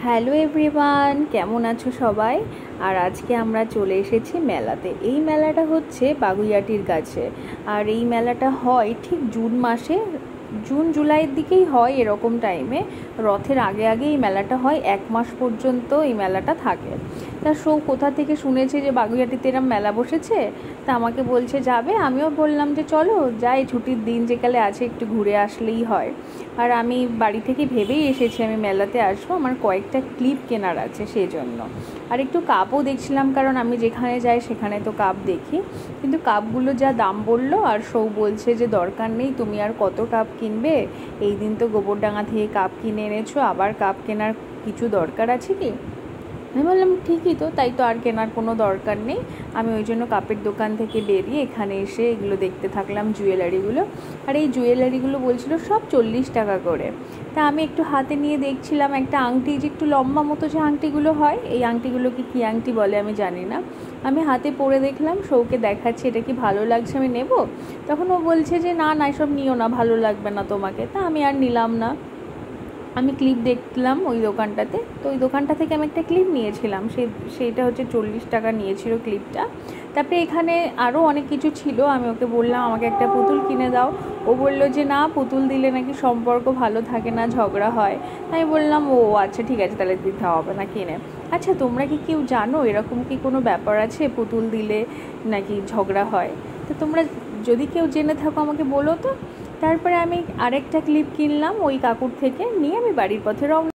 Hello everyone, কেমন আছো সবাই? আর আজকে আমরা চলে এসেছি মেলাতে। এই মেলাটা হচ্ছে বাগুইআটির কাছে। আর এই মেলাটা হয় ঠিক জুন মাসে, জুন জুলাইয়ের দিকেই হয় এরকম টাইমে। রথের আগে আগে এই মেলাটা হয়, 1 মাস পর্যন্ত এই মেলাটা থাকে। তা কোথা থেকে শুনেছে যে বাগুইআটিতে এরম মেলা বসেছে, তা আমাকে বলছে যাবে। আমিও বললাম যে চলো যাই, ছুটির দিন যেকালে আছে একটু ঘুরে আসলেই হয়। আর আমি বাড়ি থেকে ভেবেই এসেছি আমি মেলাতে আসবো, আমার কয়েকটা ক্লিপ কেনার আছে সেই জন্য। আর একটু কাপও দেখছিলাম, কারণ আমি যেখানে যাই সেখানে তো কাপ দেখি, কিন্তু কাপগুলো যা দাম বললো, আর বলছে যে দরকার নেই, তুমি আর কত কাপ কিনবে, এই দিন তো গোবরডাঙ্গা থেকে কাপ কিনে এনেছো, আবার কাপ কেনার কিছু দরকার আছে কি? আমি বললাম ঠিকই তো, তাই তো, আর কেনার কোনো দরকার নেই। আমি ওই জন্য কাপের দোকান থেকে বেরিয়ে এখানে এসে এগুলো দেখতে থাকলাম, জুয়েলারিগুলো। আর এই জুয়েলারিগুলো বলছিল সব 40 টাকা করে। তা আমি একটু হাতে নিয়ে দেখছিলাম একটা আংটি, যে একটু লম্বা মতো যে আংটিগুলো হয়, এই আংটিগুলোকে কী আংটি বলে আমি জানি না। আমি হাতে পরে দেখলাম, সৌকে দেখাচ্ছি এটা কি ভালো লাগছে, আমি নেব। তখন ও বলছে যে না না, এসব নিও না, ভালো লাগবে না তোমাকে। তা আমি আর নিলাম না। আমি ক্লিপ দেখলাম ওই দোকানটাতে, তো ওই দোকানটা থেকে আমি একটা ক্লিপ নিয়েছিলাম, সেইটা হচ্ছে 40 টাকা নিয়েছিল ক্লিপটা। তারপরে এখানে আরও অনেক কিছু ছিল। আমি ওকে বললাম আমাকে একটা পুতুল কিনে দাও। ও বললো যে না, পুতুল দিলে নাকি সম্পর্ক ভালো থাকে না, ঝগড়া হয়। আমি বললাম ও আচ্ছা ঠিক আছে, তাহলে দিতে হবে না, কিনে। আচ্ছা তোমরা কি কেউ জানো এরকম কি কোনো ব্যাপার আছে, পুতুল দিলে নাকি ঝগড়া হয়? তো তোমরা যদি কেউ জেনে থাকো আমাকে বলো তো। তারপরে আমি আরেকটা ক্লিপ কিনলাম ওই কাকুর থেকে, নিয়ে আমি বাড়ির পথে রওনা।